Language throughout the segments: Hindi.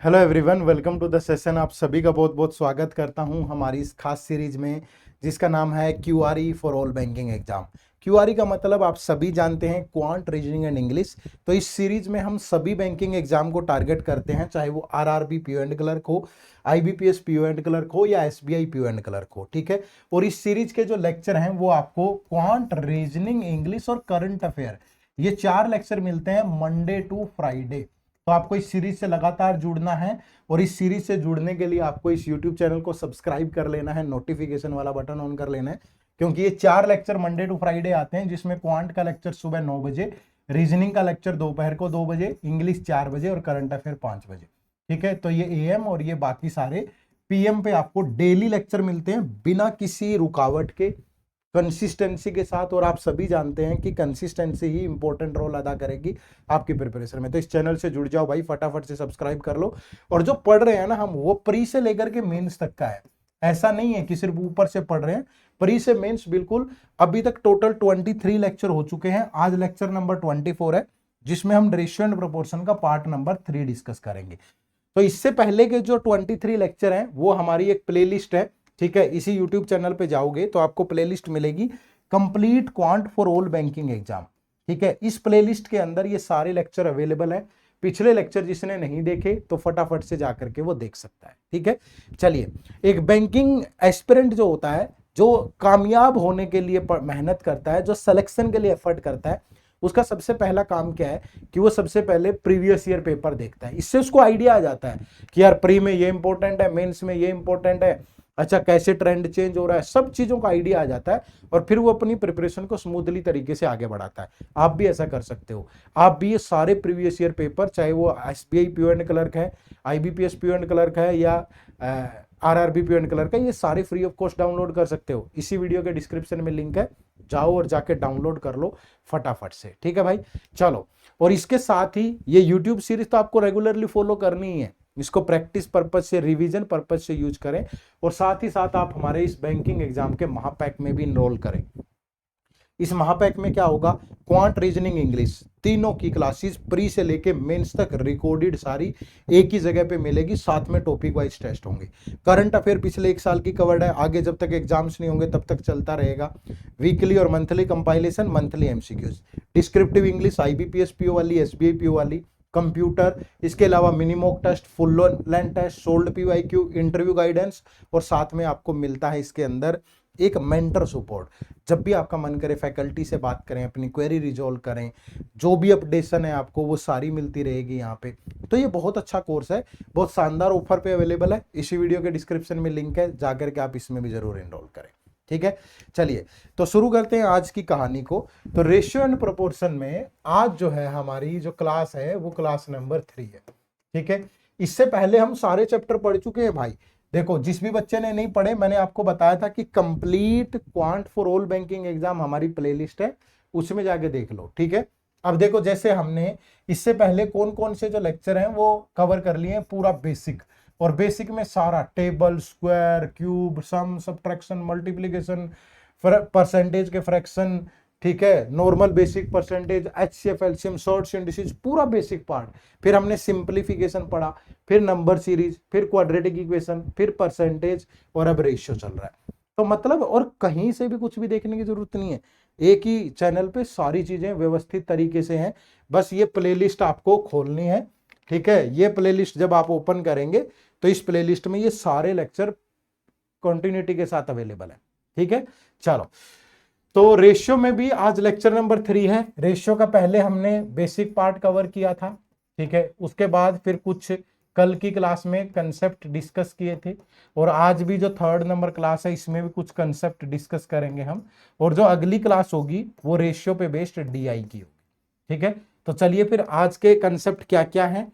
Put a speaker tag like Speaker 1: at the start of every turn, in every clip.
Speaker 1: Hello everyone, welcome to the session. आप सभी का बहुत बहुत स्वागत करता हूं हमारी इस खास सीरीज में जिसका नाम है क्यूआरई फॉर ऑल बैंकिंग एग्जाम। क्यूआरई का मतलब आप सभी जानते हैं, क्वांट रीजनिंग एंड इंग्लिश। तो इस सीरीज में हम सभी बैंकिंग एग्जाम को टारगेट करते हैं, चाहे वो आरआरबी पीओ एंड क्लर्क हो, आईबीपीएस पीओ एंड क्लर्क हो या एसबीआई पीओ एंड क्लर्क हो। ठीक है। और इस सीरीज के जो लेक्चर हैं वो आपको क्वांट, रीजनिंग, इंग्लिश और करंट अफेयर, ये 4 लेक्चर मिलते हैं मंडे टू फ्राइडे। तो आपको इस सीरीज से लगातार जुड़ना है और इस सीरीज से जुड़ने के लिए आपको इस यूट्यूब चैनल को सब्सक्राइब कर लेना है, नोटिफिकेशन वाला बटन ऑन कर लेना है, क्योंकि ये 4 लेक्चर मंडे टू फ्राइडे आते हैं, जिसमें क्वांट का लेक्चर सुबह 9 बजे, रीजनिंग का लेक्चर दोपहर को 2 बजे, इंग्लिश 4 बजे और करंट अफेयर 5 बजे। ठीक है। तो ये एएम और ये बाकी सारे पीएम पे आपको डेली लेक्चर मिलते हैं बिना किसी रुकावट के, कंसिस्टेंसी के साथ। और आप सभी जानते हैं कि कंसिस्टेंसी ही इंपॉर्टेंट रोल अदा करेगी आपकी प्रिपरेशन में। तो इस चैनल से जुड़ जाओ भाई, फटाफट से सब्सक्राइब कर लो। और जो पढ़ रहे हैं ना हम, वो प्री से लेकर के मेंस तक का है, ऐसा नहीं है कि सिर्फ ऊपर से पढ़ रहे हैं। प्री से मेंस बिल्कुल। अभी तक टोटल 23 लेक्चर हो चुके हैं। आज लेक्चर नंबर 24 है, जिसमें हम रेशियो एंड प्रोपोर्शन का पार्ट नंबर 3 डिस्कस करेंगे। तो इससे पहले के जो 23 लेक्चर हैं वो हमारी एक प्लेलिस्ट है। ठीक है। इसी यूट्यूब चैनल पे जाओगे तो आपको प्लेलिस्ट मिलेगी, complete quant for all banking exam. ठीक है। इस प्लेलिस्ट के अंदर ये सारे लेक्चर अवेलेबल है। पिछले लेक्चर जिसने नहीं देखे तो फटाफट से जाकर के वो देख सकता है। ठीक है। चलिए, एक बैंकिंग एस्पिरेंट जो होता है, जो कामयाब होने के लिए मेहनत करता है, जो सिलेक्शन के लिए एफर्ट करता है, उसका सबसे पहला काम क्या है कि वो सबसे पहले प्रीवियस ईयर पेपर देखता है। इससे उसको आइडिया आ जाता है कि यार प्री में ये इंपॉर्टेंट है, मेंस में ये इंपॉर्टेंट है, अच्छा कैसे ट्रेंड चेंज हो रहा है, सब चीजों का आइडिया आ जाता है। और फिर वो अपनी प्रिपरेशन को स्मूथली तरीके से आगे बढ़ाता है। आप भी ऐसा कर सकते हो। आप भी ये सारे प्रीवियस ईयर पेपर, चाहे वो एसबीआई पीओ एंड क्लर्क है, आईबीपीएस पीओ एंड क्लर्क है या आरआरबी पीओ एंड क्लर्क है, ये सारे फ्री ऑफ कॉस्ट डाउनलोड कर सकते हो। इसी वीडियो के डिस्क्रिप्शन में लिंक है, जाओ और जाके डाउनलोड कर लो फटाफट से। ठीक है भाई। चलो, और इसके साथ ही ये यूट्यूब सीरीज तो आपको रेगुलरली फॉलो करनी ही है। इसको प्रैक्टिस पर्पज से, रिवीजन पर्पज से यूज करें। और साथ ही साथ आप हमारे इस बैंकिंग एग्जाम के महापैक में भी इनरोल करें। इस महापैक में क्या होगा, क्वांट, रीजनिंग, इंग्लिश, तीनों की क्लासेस प्री से लेके मेंस तक रिकॉर्डेड सारी एक ही जगह पे मिलेगी। साथ में टॉपिक वाइज टेस्ट होंगे। करंट अफेयर पिछले 1 साल की कवर्ड है, आगे जब तक एग्जाम्स नहीं होंगे तब तक चलता रहेगा। वीकली और monthly compilation, monthly MCQs, descriptive English IBPS PO वाली, एसबीआई पीओ वाली, कंप्यूटर, इसके अलावा mini mock test, full length test, solved PYQ, interview guidance. और साथ में आपको मिलता है इसके अंदर एक मेंटर सपोर्ट। जब भी आपका मन करे फैकल्टी से बात करें, अपनी क्वेरी रिजॉल्व करें, जो भी अपडेशन है आपको वो सारी मिलती रहेगी यहाँ पे। तो ये बहुत अच्छा कोर्स है, बहुत शानदार ऑफर पे अवेलेबल है। इसी वीडियो के डिस्क्रिप्शन में लिंक है, जाकर के आप इसमें भी जरूर एनरोल करें। ठीक है। चलिए, तो शुरू करते हैं आज की कहानी को। तो रेशियो एंड प्रोपोर्शन में आज जो है हमारी जो क्लास है वो क्लास नंबर 3 है। ठीक है। इससे पहले हम सारे चैप्टर पढ़ चुके हैं भाई। देखो, जिस भी बच्चे ने नहीं पढ़े, मैंने आपको बताया था कि complete quant for all banking exam हमारी प्लेलिस्ट है, उसमें जाके देख लो। ठीक है। अब देखो, जैसे हमने इससे पहले कौन कौन से जो लेक्चर हैं वो कवर कर लिए हैं, पूरा बेसिक। और बेसिक में सारा टेबल, स्क्वायर, क्यूब, सम, सब्ट्रैक्शन, मल्टीप्लिकेशन, परसेंटेज के फ्रैक्शन, ठीक है, normal, basic, percentage, HCF, LCM, shorts, indices, पूरा बेसिक पार्ट। फिर हमने सिंप्लीफिकेशन पढ़ा, फिर नंबर सीरीज, फिर क्वाड्रेटिक इक्वेशन, फिर परसेंटेज, और अब रेशियो चल रहा है। तो मतलब और कहीं से भी कुछ भी देखने की जरूरत नहीं है, एक ही चैनल पे सारी चीजें व्यवस्थित तरीके से हैं। बस ये प्लेलिस्ट आपको खोलनी है। ठीक है। ये प्लेलिस्ट जब आप ओपन करेंगे तो इस प्लेलिस्ट में ये सारे लेक्चर कंटिन्यूटी के साथ अवेलेबल है। ठीक है। चलो, तो रेशियो में भी आज लेक्चर नंबर 3 है। रेशियो का पहले हमने बेसिक पार्ट कवर किया था। ठीक है। उसके बाद फिर कुछ कल की क्लास में कंसेप्ट डिस्कस किए थे। और आज भी जो 3rd नंबर क्लास है इसमें भी कुछ कंसेप्ट डिस्कस करेंगे हम। और जो अगली क्लास होगी वो रेशियो पे बेस्ड डीआई की होगी। ठीक है। तो चलिए फिर आज के कंसेप्ट क्या क्या है,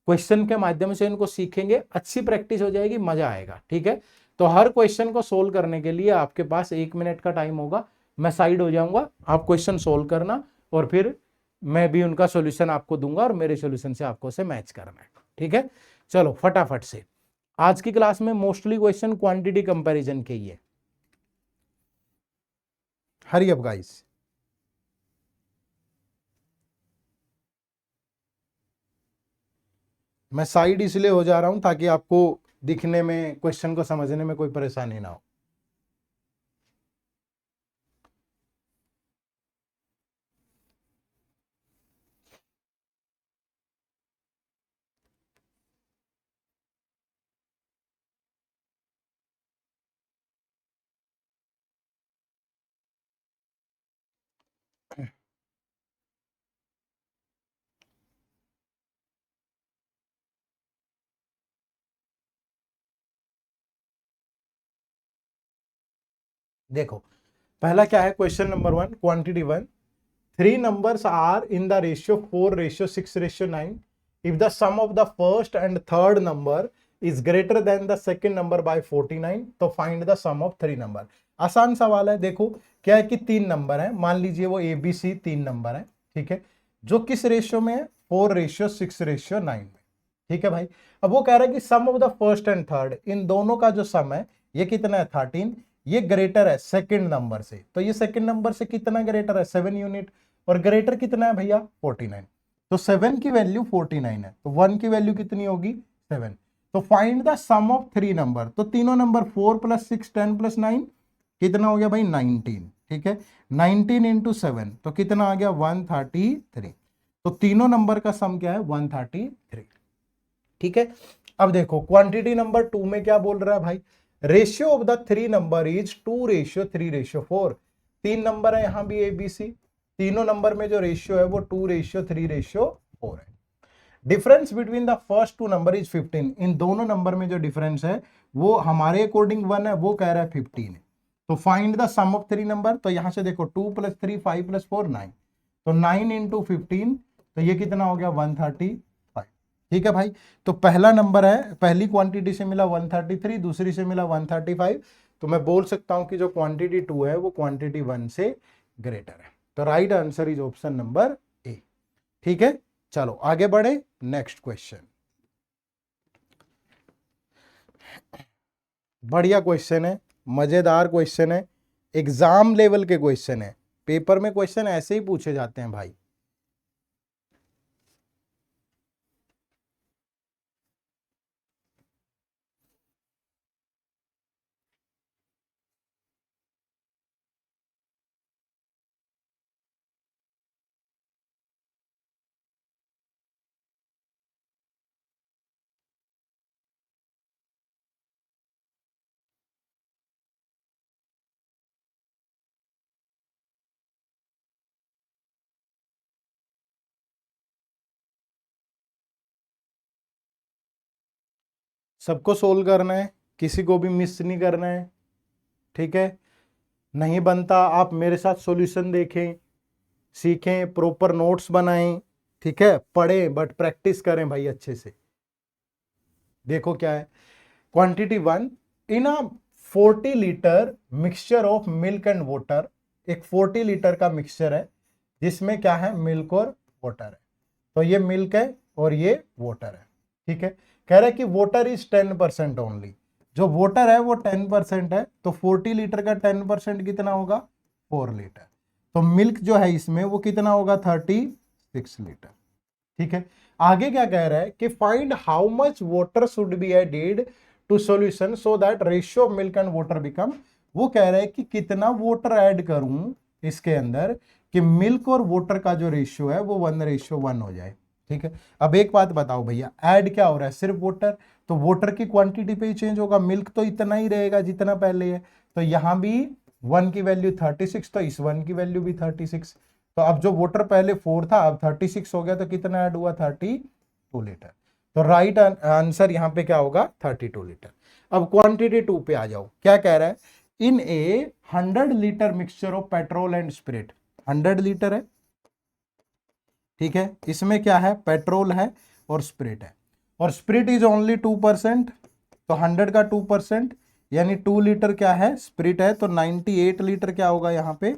Speaker 1: क्वेश्चन के माध्यम से इनको सीखेंगे, अच्छी प्रैक्टिस हो जाएगी, मजा आएगा। ठीक है। तो हर क्वेश्चन को सोल्व करने के लिए आपके पास 1 मिनट का टाइम होगा। मैं साइड हो जाऊंगा, आप क्वेश्चन सोल्व करना, और फिर मैं भी उनका सॉल्यूशन आपको दूंगा और मेरे सॉल्यूशन से आपको उसे मैच करना है। ठीक है। चलो फटाफट से, आज की क्लास में मोस्टली क्वेश्चन क्वांटिटी कंपैरिजन के ही है। Hurry up guys. मैं साइड इसलिए हो जा रहा हूं ताकि आपको दिखने में, क्वेश्चन को समझने में कोई परेशानी ना हो। देखो पहला क्या है, question number 1, quantity 1, three numbers are in the ratio 4:6:9. If the sum of the first and third number is greater than the second number by 49, तो find the sum of three number। आसान सवाल है। देखो क्या है कि तीन नंबर है, मान लीजिए वो ABC तीन नंबर है, ठीक है, जो किस रेशियो में है, 4:6:9 में, ठीक है भाई। अब वो कह रहा है कि sum of the first and third, इन दोनों का जो सम है ये कितना है, 13, ये ग्रेटर है सेकंड नंबर से, तो ये सेकंड नंबर से कितना ग्रेटर है, 7 यूनिट, और ग्रेटर कितना है भैया, 49। तो 7 की वैल्यू 49 है, तो 1 की वैल्यू कितनी होगी, 7। तो find the sum of three number, तो तीनों नंबर 4 + 6 10 + 9 कितना हो गया भाई, 19, ठीक है। 19 × 7 तो कितना आ गया, 133। तो तीनों नंबर का सम क्या है, 133, ठीक है। अब देखो क्वांटिटी नंबर 2 में क्या बोल रहा है भाई, ratio of the three number is 2:3:4। तीन नंबर है यहां भी ABC, तीनों नंबर में जो रेशियो है वो 2:3:4 है। Difference between the first two number is 15। इन दोनों नंबर में जो डिफरेंस है वो हमारे अकॉर्डिंग 1 है, वो कह रहा है 15 है। तो find the sum of three number, तो यहां से देखो 2 + 3 5 + 4 9, तो 9 × 15 तो ये कितना हो गया, 135, ठीक है भाई। तो पहला नंबर है, पहली क्वांटिटी से मिला 133, दूसरी से मिला 135, तो मैं बोल सकता हूं कि जो क्वांटिटी 2 है वो क्वांटिटी 1 से ग्रेटर है। तो right answer is option number A, ठीक है। चलो आगे बढ़े, नेक्स्ट क्वेश्चन। बढ़िया क्वेश्चन है, मजेदार क्वेश्चन है, एग्जाम लेवल के क्वेश्चन है, पेपर में क्वेश्चन ऐसे ही पूछे जाते हैं भाई। सबको सोल्व करना है, किसी को भी मिस नहीं करना है, ठीक है। नहीं बनता आप मेरे साथ सॉल्यूशन देखें, सीखें, प्रॉपर नोट्स बनाएं, ठीक है, पढ़ें बट प्रैक्टिस करें भाई अच्छे से। देखो क्या है, quantity 1, in a 40 litre mixture of milk and water, एक 40 लीटर का मिक्सचर है जिसमें क्या है, मिल्क और वाटर है। तो ये मिल्क है और ये वाटर है, ठीक है। कह रहा है कि वाटर इज 10% ओनली, जो वाटर है वो 10% है, तो 40 लीटर का 10% कितना होगा, 4 लीटर। तो मिल्क जो है इसमें वो कितना होगा, 36 लीटर, ठीक है। आगे क्या कह रहा है कि find how much water should be added to solution so that ratio of milk and water become, वो कह रहा है कि कितना वाटर ऐड करूं इसके अंदर कि मिल्क और वाटर का जो रेशियो है वो 1:1 हो जाए, ठीक है। अब एक बात बताओ भैया, ऐड क्या हो रहा है, सिर्फ वाटर, तो वाटर की क्वांटिटी पे ही चेंज होगा, मिल्क तो इतना ही रहेगा जितना पहले है। तो यहां भी 1 की वैल्यू 36, तो इस 1 की वैल्यू भी 36। तो अब जो वाटर पहले 4 था अब 36 हो गया, तो कितना ऐड हुआ, 32 लीटर। तो राइट आंसर यहां पे क्या होगा, 32 लीटर। अब क्वांटिटी 2 पे आ जाओ, क्या कह रहा है, इन ए 100 litre mixture of petrol and spirit, 100 litre है, ठीक है। इसमें क्या है, पेट्रोल है और स्पिरिट है, और स्पिरिट इज ओनली 2%, तो 100 का 2% यानी 2 लीटर क्या है, स्पिरिट है, तो 98 लीटर क्या होगा यहाँ पे,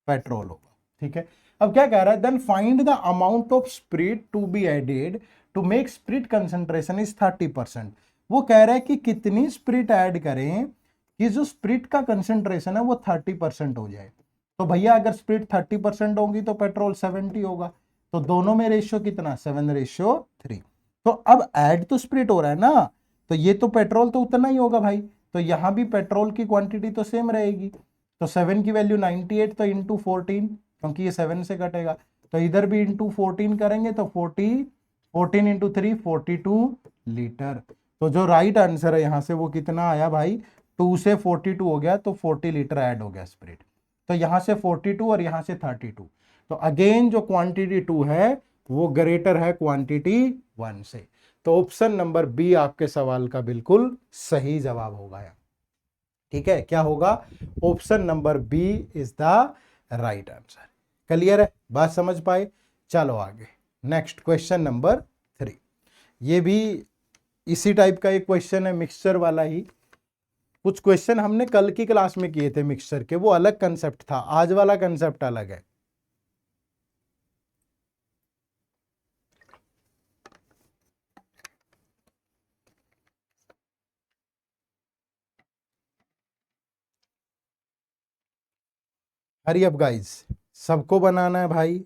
Speaker 1: पेट्रोल होगा, ठीक है। अब क्या कह रहा है, then find the amount of spirit to be added to make spirit concentration is 30%। वो कह रहा है कि कितनी स्पिरिट ऐड करें कि जो स्पिरिट का कंसंट्रेशन है वो 30% हो जाए। तो भैया अगर स्पिरिट 30% होगी तो पेट्रोल 70 होगा, तो दोनों में रेशियो कितना, 7:3। तो अब ऐड तो स्प्लिट हो रहा है ना, तो ये तो पेट्रोल तो उतना ही होगा भाई, तो यहां भी पेट्रोल की क्वांटिटी तो सेम रहेगी। तो 7 की वैल्यू 98, तो इंटू 14, क्योंकि ये 7 से कटेगा, तो इधर भी इंटू 14 करेंगे तो 14 इंटू 3 42 लीटर। तो जो राइट आंसर है यहां से वो कितना आया भाई, 2 से 42 हो गया, तो 40 लीटर ऐड हो गया स्प्रिट। तो यहां से 42 और यहां से 32, तो अगेन जो क्वांटिटी 2 है वो ग्रेटर है क्वांटिटी 1 से। तो ऑप्शन नंबर बी आपके सवाल का बिल्कुल सही जवाब होगा। ठीक है, क्या होगा, option number B is the right answer. Clear है, बात समझ पाए। चलो आगे, नेक्स्ट क्वेश्चन नंबर 3। ये भी इसी टाइप का एक क्वेश्चन है, मिक्सचर वाला ही। कुछ क्वेश्चन हमने कल की क्लास में किए थे मिक्सचर के, वो अलग कंसेप्ट था, आज वाला कंसेप्ट अलग है। हरी अप गाइस, सबको बनाना है भाई।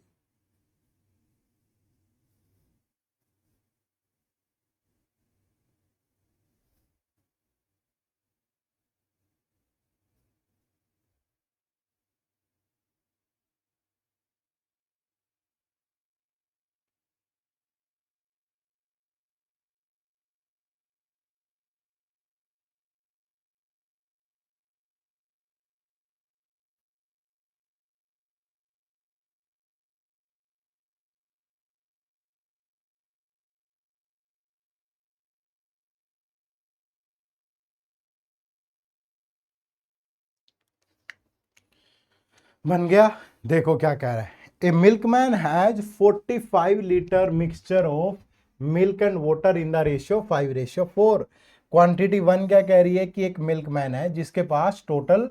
Speaker 1: बन गया। देखो क्या कह रहा है, a milkman has 45 litre mixture of milk and water in the ratio 5:4। Quantity 1 क्या कह रही है कि एक मिल्कमैन है जिसके पास टोटल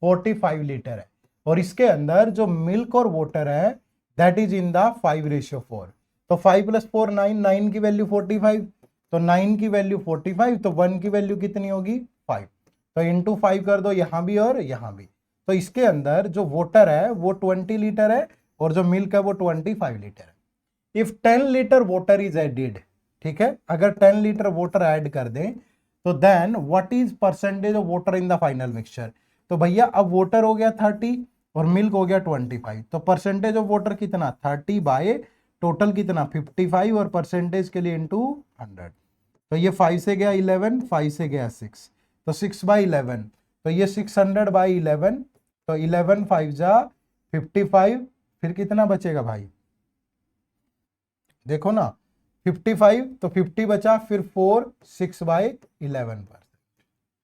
Speaker 1: 45 लीटर है, और इसके अंदर जो मिल्क और वाटर है दैट इज इन द 5:4। तो 5 + 4 9, 9 की वैल्यू 45, तो 9 की वैल्यू 45, तो 1 की वैल्यू कितनी होगी 5, तो इंटू 5 कर दो यहां भी और यहां भी। तो इसके अंदर जो वाटर है वो 20 लीटर है, और जो मिल्क है वो 25 लीटर है। If 10 litre water is added, ठीक है, अगर 10 लीटर वाटर ऐड कर दें तो then what is percentage of water in the final mixture. तो भैया अब वाटर हो गया 30 और मिल्क हो गया 25, तो परसेंटेज ऑफ वाटर कितना 30 बाय टोटल कितना 55, और परसेंटेज के लिए इंटू 100। तो ये 5 से गया 11, 5 से गया 6, तो 6/11, तो ये 600/11, तो 11 5 जा 55, फिर कितना बचेगा भाई, देखो ना 55, तो 50 बचा, फिर 4 6/11 पर।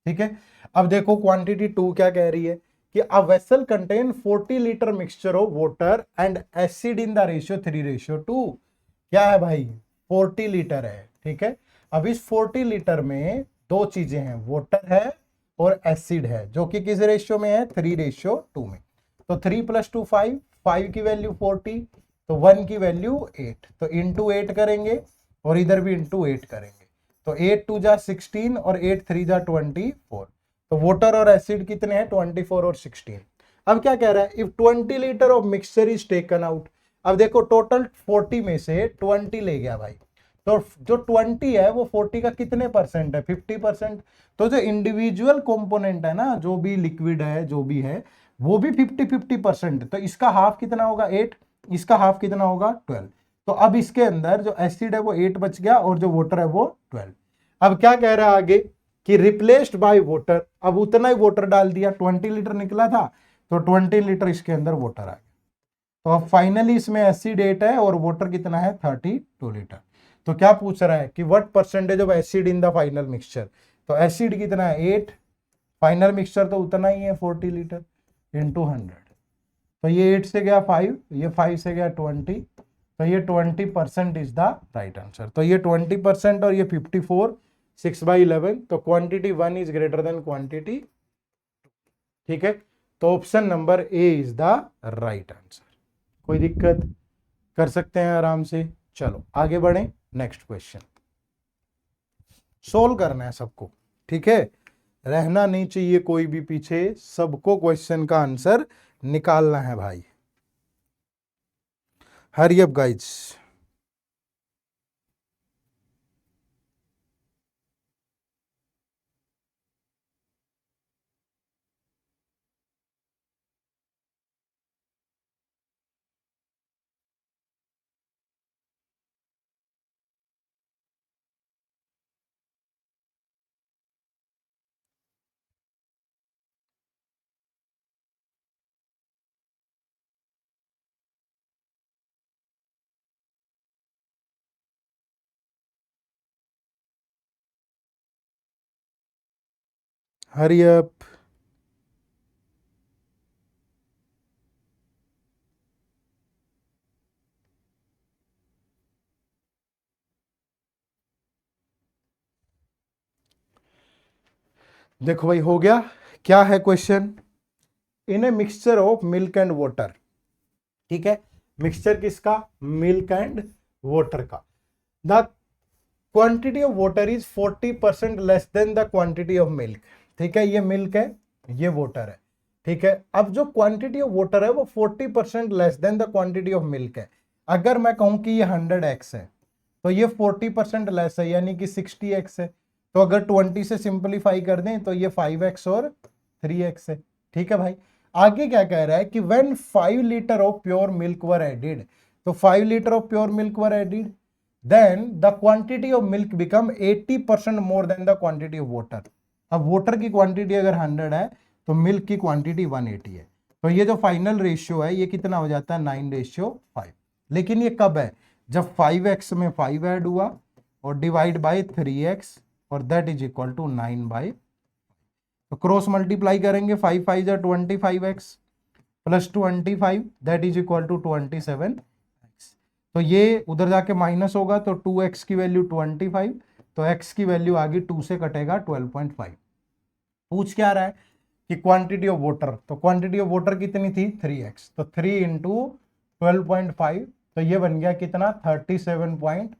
Speaker 1: ठीक है, अब देखो क्वांटिटी 2 क्या कह रही है कि a vessel contain 40 litre mixture of water and acid in the ratio 3:2। क्या है भाई 40 लीटर है, ठीक है। अब इस 40 लीटर में दो चीजें हैं, वाटर है और एसिड है, जो कि किस रेशियो में है 3:2 में। तो 3 + 2 5, 5 की वैल्यू 40, तो 1 की वैल्यू 8, तो इंटू 8 करेंगे और इधर भी इंटू 8 करेंगे, तो 8 2 जा 16 और 8 3 जा 24। तो वाटर और एसिड कितने हैं 24 और 16। अब क्या कह रहा है, if 20 litre of mixture is taken out. अब देखो टोटल 40 में से 20 ले गया भाई, तो जो 20 है वो 40 का कितने परसेंट है 50%। तो जो इंडिविजुअल कंपोनेंट है ना, जो भी लिक्विड है जो भी है वो भी 50-50%, तो इसका हाफ कितना होगा 8, इसका हाफ कितना होगा 12। तो अब इसके अंदर जो एसिड है वो 8 बच गया और जो वाटर है वो 12। अब क्या कह रहा है आगे कि रिप्लेस्ड बाय वाटर, अब उतना ही वाटर डाल दिया, 20 लीटर निकला था तो 20 लीटर इसके अंदर वाटर आ गया। तो अब फाइनली इसमें एसिड 8 है और वाटर कितना है 32 लीटर। तो क्या पूछ रहा है कि what percentage of acid in the final mixture. तो एसिड कितना है 8, फाइनल मिक्सचर तो उतना ही है 40 लीटर इंटू 100। तो ये 8 से गया 5, ये 5 से गया 20, तो ये 20% इज द राइट आंसर। तो ये 20% और ये 54, 6/11, तो quantity 1 is greater than quantity. ठीक है, तो option number A is the right answer. कोई दिक्कत, कर सकते हैं आराम से। चलो आगे बढ़े, नेक्स्ट क्वेश्चन सोल्व करना है सबको। ठीक है, रहना नहीं चाहिए कोई भी पीछे, सबको क्वेश्चन का आंसर निकालना है भाई। हरी अप गाइज। Hurry up. देखो भाई हो गया। क्या है question? In a mixture of milk and water, ठीक है, मिक्सचर किसका? मिल्क एंड वाटर का। The quantity of water is 40% less than the quantity of milk, ठीक है, ये मिल्क है, ये वाटर है, ठीक है। अब जो क्वांटिटी ऑफ वाटर है वो 40% less than the quantity of milk है। अगर मैं कहूं कि ये 100x है तो ये 40% लेस है, यानी कि 60x है। तो अगर 20 से सिंपलीफाई कर दें तो ये 5x और 3x है, ठीक है भाई। आगे क्या कह रहा है कि when 5 litre of pure milk were added, तो 5 litre of pure milk were added, then the quantity of milk become 80% more than the quantity of water. अब वाटर की क्वांटिटी अगर 100 है तो मिल्क की क्वांटिटी 180 है। तो ये जो फाइनल रेशियो है ये कितना हो जाता है? 9:5। लेकिन ये कब है? जब 5x में 5 ऐड हुआ और डिवाइड बाय 3x और दैट इज इक्वल टू 9/, तो क्रॉस मल्टीप्लाई करेंगे, 5 5 जा 25x plus 25 that is equal to 27x। तो ये उधर जाके माइनस होगा तो 2x की वैल्यू 25, तो x की वैल्यू आगे 2 से कटेगा 12.5। पूछ क्या रहा है कि क्वांटिटी ऑफ वाटर, तो क्वांटिटी ऑफ वाटर कितनी थी? 3x, तो 3 इंटू 12.5, तो ये बन गया कितना? 37.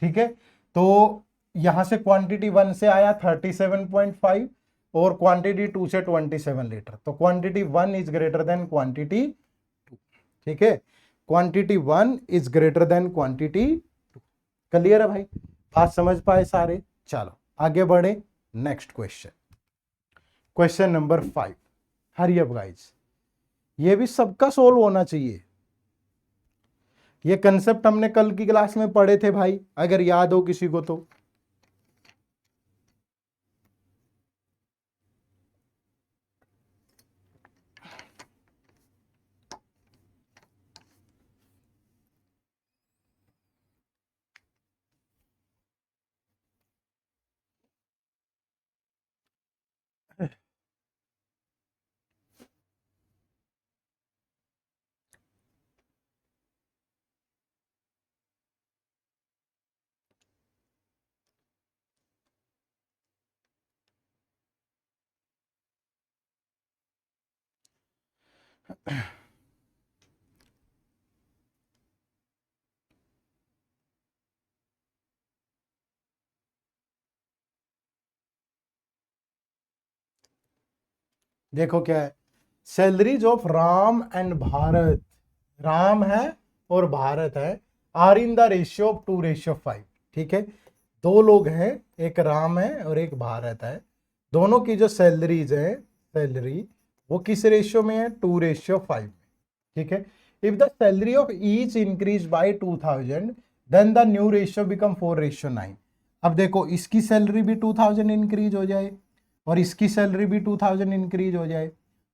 Speaker 1: ठीक है, तो यहां से क्वांटिटी 1 से आया 37.5 और क्वांटिटी 2 से 27 लीटर, तो quantity 1 is greater than quantity 2, ठीक है, quantity 1 is greater than quantity 2। Clear है भाई? बात समझ पाए सारे? चलो आगे बढ़े, next question, question number 5। Hurry up guys, ये भी सबका सोल्व होना चाहिए। ये कंसेप्ट हमने कल की क्लास में पढ़े थे भाई, अगर याद हो किसी को तो। देखो क्या है, salaries of Ram and Bharat, Ram है और भारत है, are in the ratio of 2:5, ठीक है। दो लोग हैं, एक राम है और एक भारत है, दोनों की जो सैलरीज है, सैलरी वो किस रेशियो में है? 2:5 में, ठीक है। If the salary of each increase by 2000 then the new ratio become 4:9। अब देखो इसकी सैलरी भी 2000 इंक्रीज हो जाए और इसकी सैलरी भी 2000 इंक्रीज हो जाए,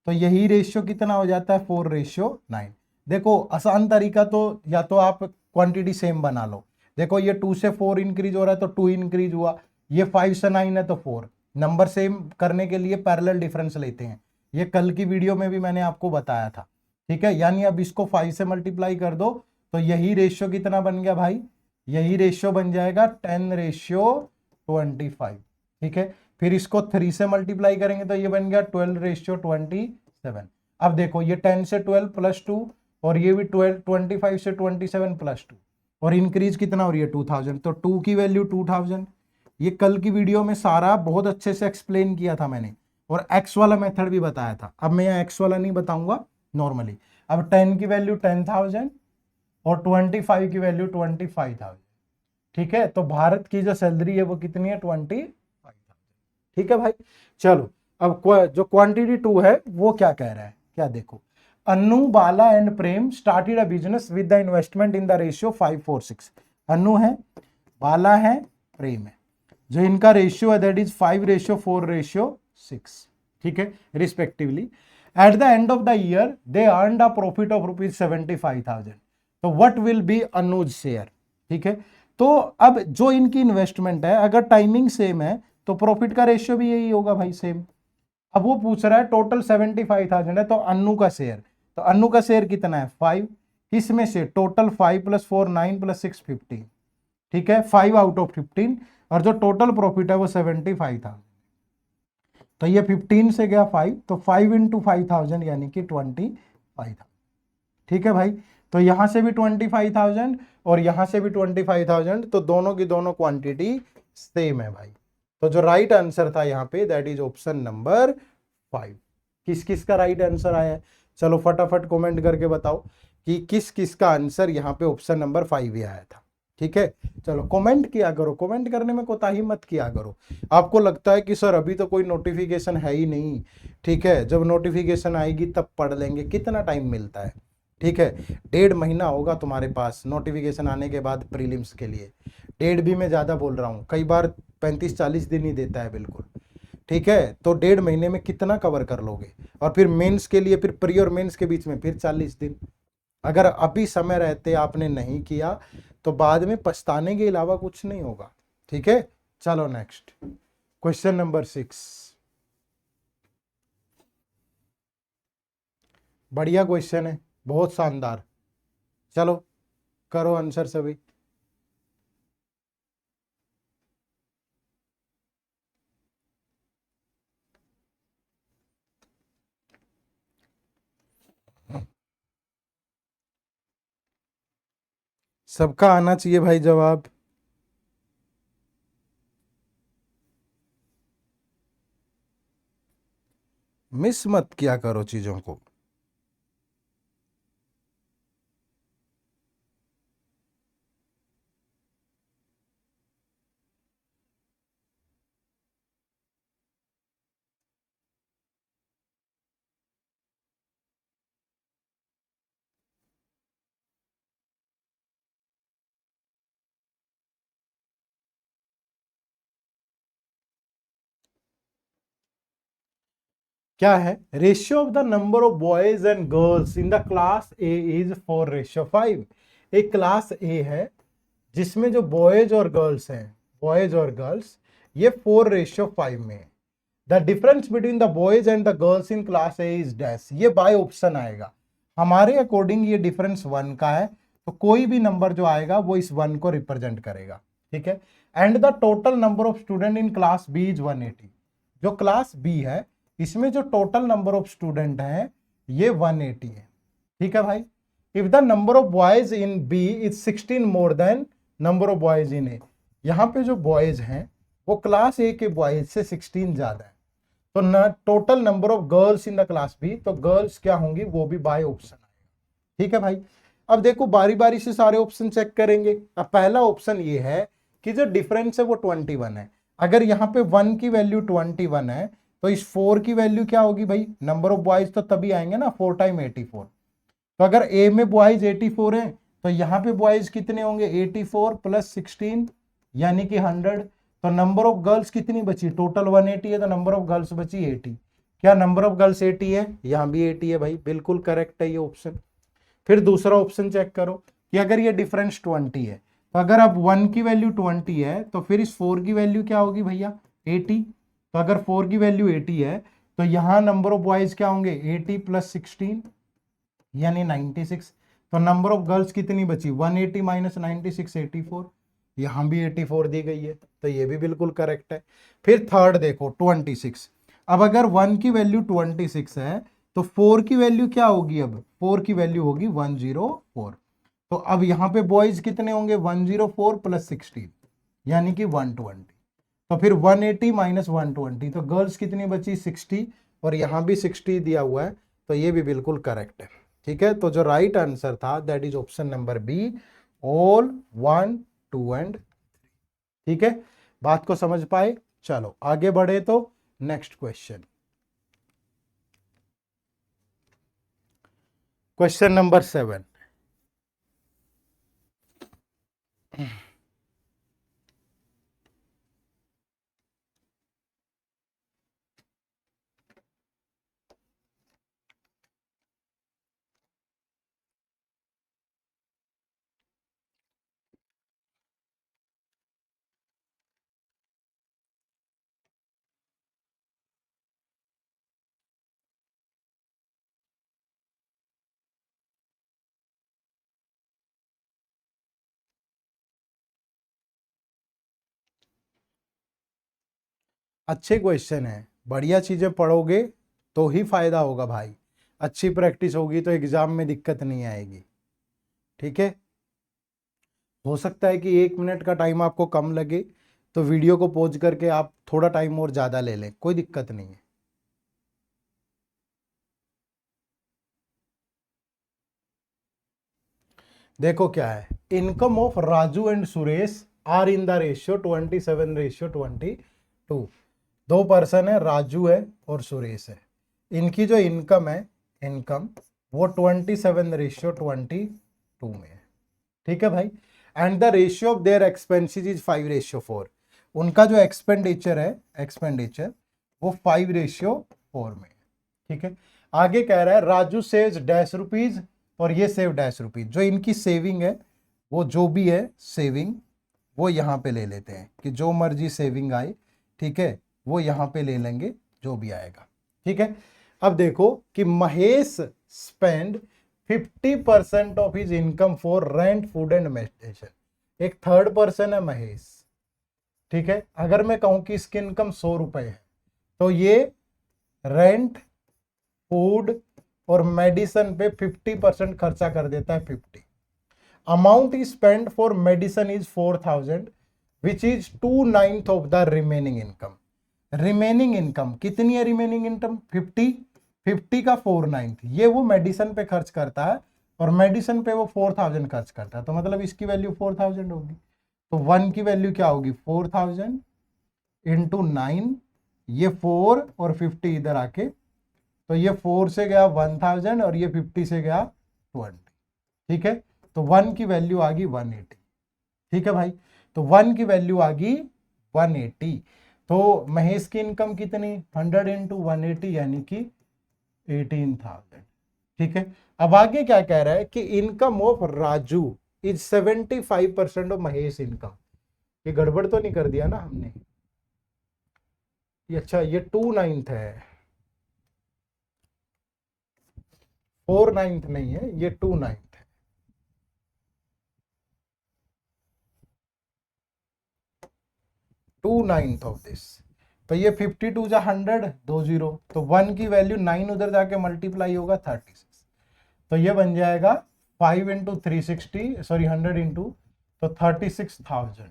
Speaker 1: तो यही रेशियो कितना हो जाता है? 4:9। देखो आसान तरीका तो या तो आप क्वांटिटी सेम बना लो, देखो ये 2 से 4 इंक्रीज हो रहा है तो 2 इंक्रीज हुआ, ये 5 से 9 है तो 4, नंबर सेम करने के लिए पैरेलल डिफरेंस लेते हैं, ये कल की वीडियो में भी मैंने आपको बताया था, ठीक है। यानी अब इसको 5 से मल्टीप्लाई कर दो तो यही रेशियो कितना बन गया भाई? यही रेशियो बन जाएगा 10:25, ठीक है। फिर इसको 3 से मल्टीप्लाई करेंगे तो ये बन गया 12:27। अब देखो ये 10 से 12 प्लस 2 और ये भी 25 से 27 प्लस 2, और इंक्रीज कितना हो रही है? 2000, तो 2 की वैल्यू 2000। ये कल की वीडियो में सारा बहुत अच्छे से एक्सप्लेन किया था मैंने, और एक्स वाला मेथड भी बताया था। अब मैं यहाँ एक्स वाला नहीं बताऊंगा नॉर्मली। अब 10 की वैल्यू 10,000 और 25 की वैल्यू 25,000, ठीक है। तो भारत की जो सैलरी है वो कितनी है? 25,000, ठीक है भाई। चलो अब जो क्वांटिटी 2 है वो क्या कह रहा है, क्या देखो, Annu Bala and Prem started a business with the investment in the ratio 5:4:6। Annu है, बाला है, प्रेम है, जो इनका रेशियो है दैट इज 5:4:6, ठीक है, respectively. At the end of the year they earned a profit of ₹75,000, तो what will be Anuj share, ठीक है। तो अब जो इनकी इन्वेस्टमेंट है, अगर टाइमिंग सेम है तो प्रॉफिट का रेशियो भी यही होगा भाई, सेम। अब वो पूछ रहा है टोटल 75,000 है, तो अन्नू का शेयर, तो अन्नू का शेयर कितना है 5, किसमें से टोटल 5 + 4 9 + 6 15, ठीक है 5 आउट ऑफ 15, और जो टोटल प्रॉफिट है वो 75 था, तो ये 15 से गया 5, तो 5 × 5,000 यानी कि 25,000, ठीक है भाई। तो यहां से भी 25,000 और यहां से भी 25,000, तो दोनों की दोनों क्वांटिटी सेम है भाई। तो जो राइट आंसर था यहाँ पे दैट इज ऑप्शन नंबर 5। किस किस का राइट आंसर आया है, चलो फटाफट कमेंट करके बताओ कि किस किस का आंसर यहाँ पे ऑप्शन नंबर 5 ही आया था, ठीक है। चलो कमेंट किया करो, कमेंट करने में कोताही मत किया करो। आपको लगता है कि सर अभी तो कोई नोटिफिकेशन है ही नहीं, ठीक है, जब नोटिफिकेशन आएगी तब पढ़ लेंगे, कितना टाइम मिलता है, ठीक है। 1.5 महीना होगा तुम्हारे पास नोटिफिकेशन आने के बाद प्रीलिम्स के लिए, 1.5 भी मैं ज़्यादा बोल रहा हूँ, कई बार 35-40 दिन ही देता है बिल्कुल, ठीक है। तो 1.5 महीने में कितना कवर कर लोगे, और फिर मेंस के लिए, फिर प्री और मेंस के बीच में फिर 40 दिन। अगर अभी समय रहते आपने नहीं किया तो बाद में पछताने के अलावा कुछ नहीं होगा, ठीक है। चलो नेक्स्ट क्वेश्चन नंबर 6, बढ़िया क्वेश्चन है, बहुत शानदार। चलो करो आंसर सभी। सबका आना चाहिए भाई जवाब। मिस मत किया करो चीजों को। क्या है, ratio of the number of boys and girls in the class A is 4:5। एक क्लास ए है जिसमें जो बॉयज और गर्ल्स हैं, बॉयज और गर्ल्स, ये 4:5 में है। The difference between the boys and the girls in class A is dash, ये बाय ऑप्शन आएगा। हमारे अकॉर्डिंग ये डिफरेंस 1 का है, तो कोई भी नंबर जो आएगा वो इस 1 को रिप्रेजेंट करेगा, ठीक है। And the total number of student in class B is 180। जो क्लास बी है इसमें जो टोटल नंबर ऑफ स्टूडेंट है ये 180 है, ठीक है भाई। If the number of boys in B is 16 more than number of boys in A, यहाँ पे जो बॉयज हैं वो क्लास ए के बॉयज से 16 ज्यादा है, तो न total number of girls in the class B, तो गर्ल्स क्या होंगी वो भी बाय ऑप्शन आएगा, ठीक है भाई। अब देखो बारी बारी से सारे ऑप्शन चेक करेंगे। अब पहला ऑप्शन ये है कि जो डिफरेंस है वो 21 है। अगर यहाँ पे 1 की वैल्यू 21 है तो इस 4 की वैल्यू क्या होगी भाई, नंबर ऑफ बॉयज तो तभी आएंगे ना, 4 टाइम 84। तो अगर ए में बॉयज 84 है तो यहाँ पे बॉयज कितने होंगे 84 + 16 यानी कि 100। तो नंबर ऑफ गर्ल्स कितनी बची, टोटल 180 है तो नंबर ऑफ गर्ल्स बची 80। क्या नंबर ऑफ गर्ल्स 80 है, यहाँ भी 80 है भाई, बिल्कुल करेक्ट है ये ऑप्शन। फिर दूसरा ऑप्शन चेक करो कि अगर ये डिफरेंस 20 है, तो अगर अब 1 की वैल्यू 20 है तो फिर इस 4 की वैल्यू क्या होगी भैया 80। तो अगर 4 की वैल्यू 80 है तो यहाँ नंबर ऑफ बॉयज क्या होंगे 80 + 16 यानी 96। तो नंबर ऑफ गर्ल्स कितनी बची 180 - 96 84, यहां भी 84 दी गई है, तो ये भी बिल्कुल करेक्ट है। फिर थर्ड देखो 26। अब अगर 1 की वैल्यू 26 है तो 4 की वैल्यू क्या होगी, अब 4 की वैल्यू होगी 104। तो अब यहां पे बॉयज कितने होंगे 104 + 16 यानी कि 120। तो फिर 180 - 120, तो गर्ल्स कितनी बची 60, और यहां भी 60 दिया हुआ है, तो ये भी बिल्कुल करेक्ट है, ठीक है। तो जो राइट आंसर था that is option number B, all 1 2 and, ठीक है। बात को समझ पाए, चलो आगे बढ़े तो नेक्स्ट क्वेश्चन, क्वेश्चन नंबर 7। अच्छे क्वेश्चन है, बढ़िया चीजें पढ़ोगे तो ही फायदा होगा भाई। अच्छी प्रैक्टिस होगी तो एग्जाम में दिक्कत नहीं आएगी। ठीक है, हो सकता है कि 1 मिनट का टाइम आपको कम लगे तो वीडियो को पॉज करके आप थोड़ा टाइम और ज्यादा ले लें, कोई दिक्कत नहीं है। देखो क्या है, income of Raju and Suresh are in the ratio 27:22। दो पर्सन है, राजू है और सुरेश है। इनकी जो इनकम है, इनकम वो 27:22 में है। ठीक है भाई, and the ratio of their expenses is 5:4। उनका जो एक्सपेंडिचर है, एक्सपेंडिचर वो 5:4 में है। ठीक है, आगे कह रहा है राजू सेव्स डैश रुपीज और ये सेव डैश रुपीज। जो इनकी सेविंग है, वो जो भी है सेविंग, वो यहाँ पे ले लेते हैं कि जो मर्जी सेविंग आए, ठीक है, वो यहाँ पे ले लेंगे जो भी आएगा। ठीक है, अब देखो कि Mahesh spend 50% of his income for rent, food and meditation. एक थर्ड पर्सन है महेश। ठीक है, अगर मैं कहूं कि इसकी इनकम 100 रुपए है तो ये रेंट, फूड और मेडिसिन पे 50% खर्चा कर देता है। 50 amount is spend for medicine is 4000 which is 2/9 of the remaining income. Remaining income कितनी है? रिमेनिंग इनकम 50, 50 का 4/9 ये वो मेडिसिन पे खर्च करता है और मेडिसिन पे वो 4000 खर्च करता है, तो मतलब इसकी वैल्यू 4000 होगी। तो 1 की वैल्यू क्या होगी? 4000 इंटू 9, ये 4 और 50 इधर आके, तो ये 4 से गया 1000 और ये 50 से गया 20। ठीक है, तो 1 की वैल्यू आ गई 180। ठीक है भाई, तो 1 की वैल्यू आ गई 180। तो महेश की इनकम कितनी? 100 इंटू 180 यानी कि 18,000। ठीक है, अब आगे क्या कह रहा है कि income of Raju is 75% of Mahesh income. ये गड़बड़ तो नहीं कर दिया ना हमने? ये अच्छा, ये 2/9 है, 4/9 नहीं है, ये 2/9 है। 2/9 ऑफ दिस, तो ये 52 जा 100, 20, तो 1 की वैल्यू 9 उधर जाके मल्टीप्लाई होगा 36, तो ये बन जाएगा 5 इंटू 360, सॉरी 100 इंटू, तो 36,000।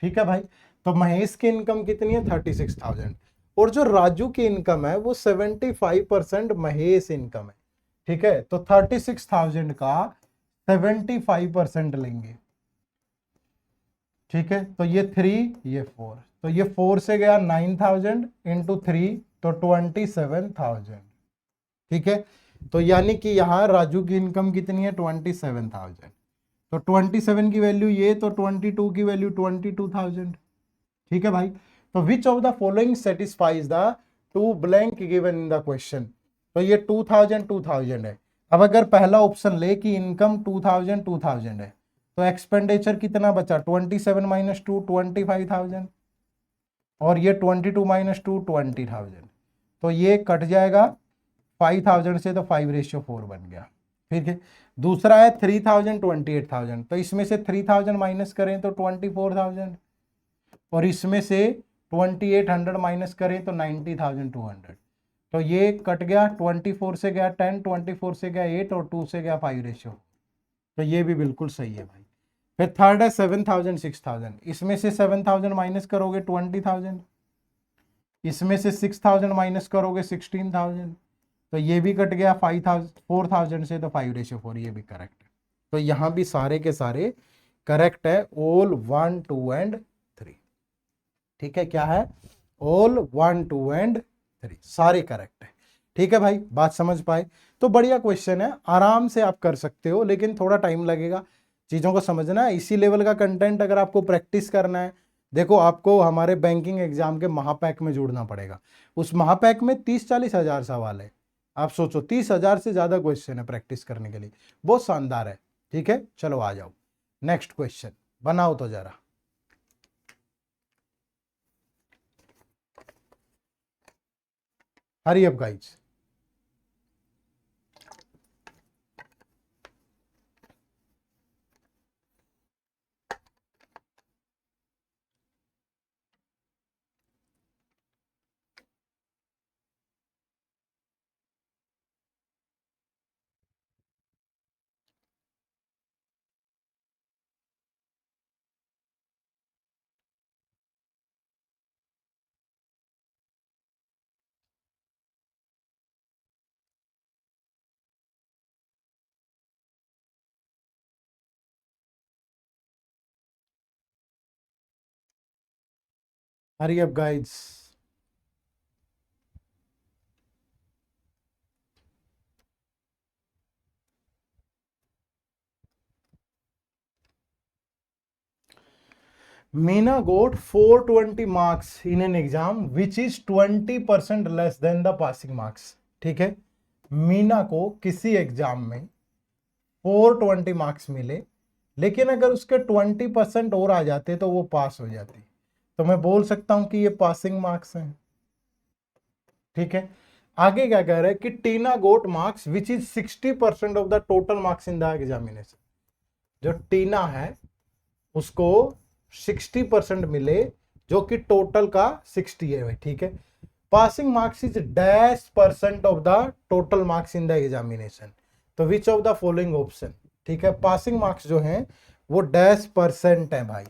Speaker 1: ठीक है भाई, तो महेश की इनकम कितनी है? 36,000। और जो राजू की इनकम है वो 75% महेश इनकम है। ठीक है, तो 36,000 का 75% लेंगे। ठीक है, तो ये 3, ये 4, तो ये 4 से गया 9000 इंटू 3, तो 27,000। ठीक है, तो यानी कि यहां राजू की इनकम कितनी है? 27,000। तो 27 की वैल्यू ये, तो 22 की वैल्यू 22,000। ठीक है भाई, तो which of the following satisfies the two blank given in the question. तो ये 2000 2000 है। अब अगर पहला ऑप्शन ले कि इनकम 2000 2000 है, तो एक्सपेंडिचर कितना बचा? 27 माइनस 2 25,000 और ये 22 माइनस 2 20,000, तो ये कट जाएगा 5000 से, तो 5:4 बन गया। ठीक है, दूसरा है 3000 28,000, तो इसमें से 3000 माइनस करें तो 24,000 और इसमें से 2800 माइनस करें तो 90,200, तो ये कट गया। 24 से गया 10, 24 से गया 8 और 2 से गया 5:4, तो ये भी बिल्कुल सही है भाई। फिर थर्ड है 7000 6000, इसमें से 7000 माइनस करोगे 20,000, इसमें से 6000 माइनस करोगे 16,000, तो ये भी कट गया 4000 से, तो 5:4, ये भी करेक्ट है। तो यहां भी सारे के सारे करेक्ट है, ऑल 1 2 एंड 3। ठीक है, क्या है? ऑल 1 2 एंड 3 सारे करेक्ट है। ठीक है भाई, बात समझ पाए? तो बढ़िया क्वेश्चन है, आराम से आप कर सकते हो, लेकिन थोड़ा टाइम लगेगा चीजों को समझना है। इसी लेवल का कंटेंट अगर आपको प्रैक्टिस करना है, देखो आपको हमारे बैंकिंग एग्जाम के महापैक में जुड़ना पड़ेगा। उस महापैक में 30-40 हजार सवाल है। आप सोचो, 30,000 से ज्यादा क्वेश्चन है प्रैक्टिस करने के लिए, बहुत शानदार है। ठीक है, चलो आ जाओ, नेक्स्ट क्वेश्चन बनाओ तो जरा। Hurry up guys. Hurry up guides. Meena got 420 marks in an exam which is 20% less than the passing marks. ठीक है, मीना को किसी एग्जाम में 420 मार्क्स मिले, लेकिन अगर उसके 20% और आ जाते तो वो पास हो जाती। तो मैं बोल सकता हूं कि ये पासिंग मार्क्स हैं। ठीक है, आगे क्या कह रहा है कि Tina got marks which is 60% of the total marks in the examination. जो टीना है उसको 60% मिले, जो कि टोटल का 60 है भाई। ठीक है, passing marks is dash percent of the total marks in the examination. तो which of the following option. ठीक है, पासिंग मार्क्स जो हैं वो डैश परसेंट है भाई।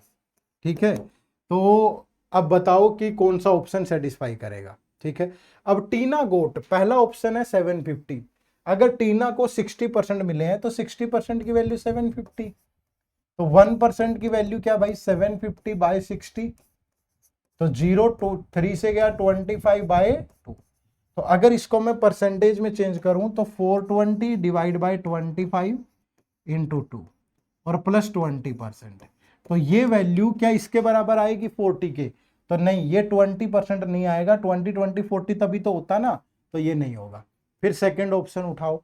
Speaker 1: ठीक है, तो अब बताओ कि कौन सा ऑप्शन सेटिस्फाई करेगा। ठीक है, अब टीना गोट पहला ऑप्शन है 750। अगर टीना को 60% मिले हैं तो 60% की वैल्यू 750। तो 1% की वैल्यू क्या भाई, 750/60। तो 0 to 3 से गया 25/2। तो अगर इसको मैं परसेंटेज में चेंज करूं तो 420 डिवाइड बाई 25 इंटू 2 और प्लस 20%। तो ये वैल्यू क्या इसके बराबर आएगी 40 के? तो नहीं, ये 20% नहीं आएगा। 20 20 40 तभी तो होता ना, तो ये नहीं होगा। फिर सेकंड ऑप्शन उठाओ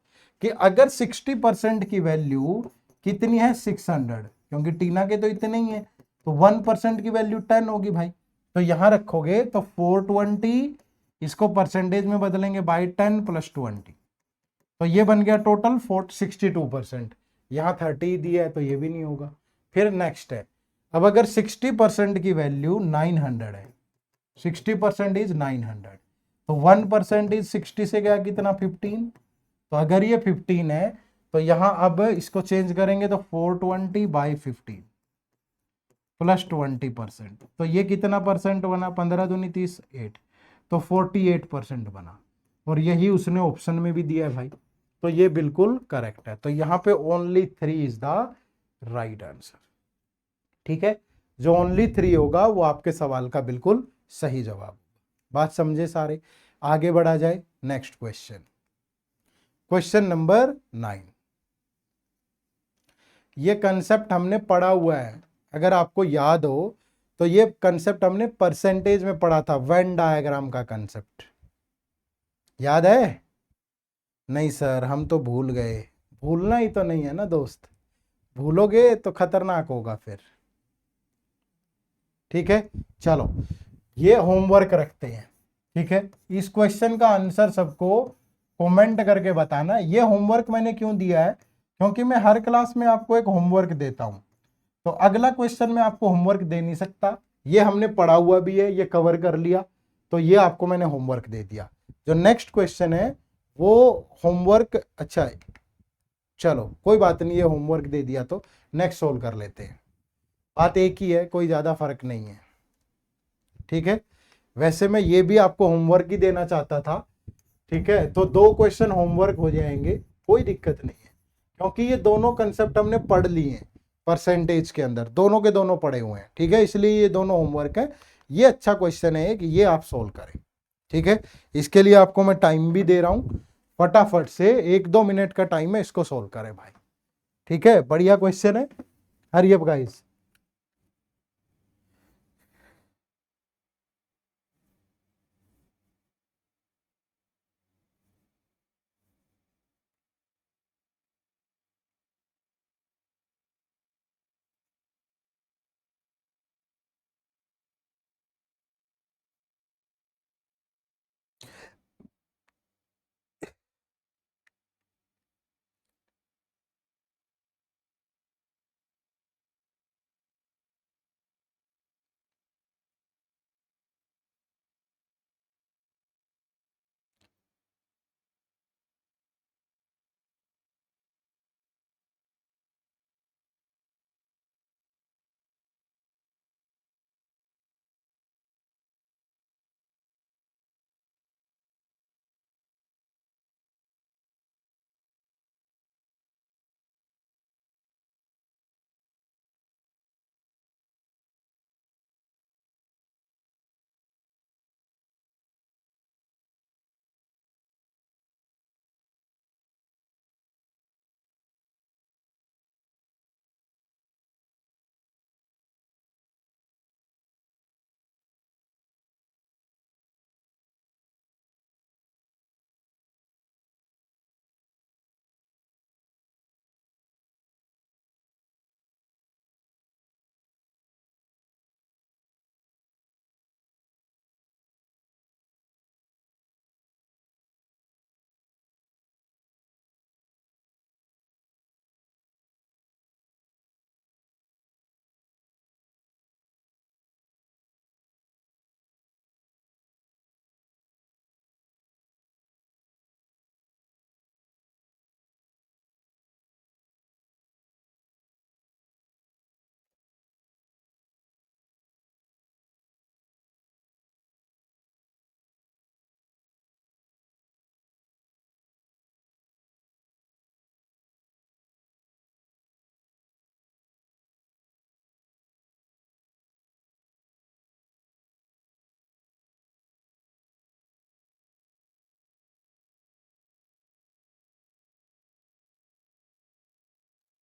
Speaker 1: कि अगर 60% की वैल्यू कितनी है 600, क्योंकि टीना के तो इतने ही है, तो 1% की वैल्यू 10 होगी भाई। तो यहां रखोगे तो 420, इसको परसेंटेज में बदलेंगे बाई 10 प्लस 20, तो ये बन गया टोटल 62%। यहां 30 दिया है तो ये भी नहीं होगा। फिर नेक्स्ट है, अब अगर 60% की वैल्यू 900 है, 60% इज 900, तो 1% इज 60 से गया कितना 15। तो अगर ये 15 है तो यहां अब इसको चेंज करेंगे तो 420/15 प्लस 20%, तो ये कितना परसेंट बना, 15 दूनी 30 8, तो 48% बना। और यही उसने ऑप्शन में भी दिया है भाई, तो ये बिल्कुल करेक्ट है। तो यहां पे only 3 is the right answer. ठीक है, जो ओनली 3 होगा वो आपके सवाल का बिल्कुल सही जवाब। बात समझे सारे? आगे बढ़ा जाए नेक्स्ट क्वेश्चन। Question number 9। ये कंसेप्ट हमने पढ़ा हुआ है, अगर आपको याद हो तो ये कंसेप्ट हमने परसेंटेज में पढ़ा था, वेन डायग्राम का कंसेप्ट। याद है? नहीं सर, हम तो भूल गए। भूलना ही तो नहीं है ना दोस्त, भूलोगे तो खतरनाक होगा फिर। ठीक है, चलो ये होमवर्क रखते हैं। ठीक है, इस क्वेश्चन का आंसर सबको कमेंट करके बताना। ये होमवर्क मैंने क्यों दिया है, क्योंकि मैं हर क्लास में आपको एक होमवर्क देता हूं। तो अगला क्वेश्चन में आपको होमवर्क दे नहीं सकता, ये हमने पढ़ा हुआ भी है, ये कवर कर लिया, तो ये आपको मैंने होमवर्क दे दिया। जो नेक्स्ट क्वेश्चन है वो होमवर्क, अच्छा है चलो कोई बात नहीं, ये होमवर्क दे दिया तो नेक्स्ट सोल्व कर लेते हैं। बात एक ही है, कोई ज्यादा फर्क नहीं है। ठीक है, वैसे मैं ये भी आपको होमवर्क ही देना चाहता था। ठीक है, तो 2 क्वेश्चन होमवर्क हो जाएंगे, कोई दिक्कत नहीं है, क्योंकि ये दोनों कंसेप्ट हमने पढ़ लिए हैं परसेंटेज के अंदर, दोनों के दोनों पढ़े हुए हैं। ठीक है, इसलिए ये दोनों होमवर्क है। ये अच्छा क्वेश्चन है कि ये आप सोल्व करें। ठीक है, इसके लिए आपको मैं टाइम भी दे रहा हूं, फटाफट से 1 2 मिनट का टाइम है, इसको सोल्व करें भाई। ठीक है, बढ़िया क्वेश्चन है। Hurry up guys.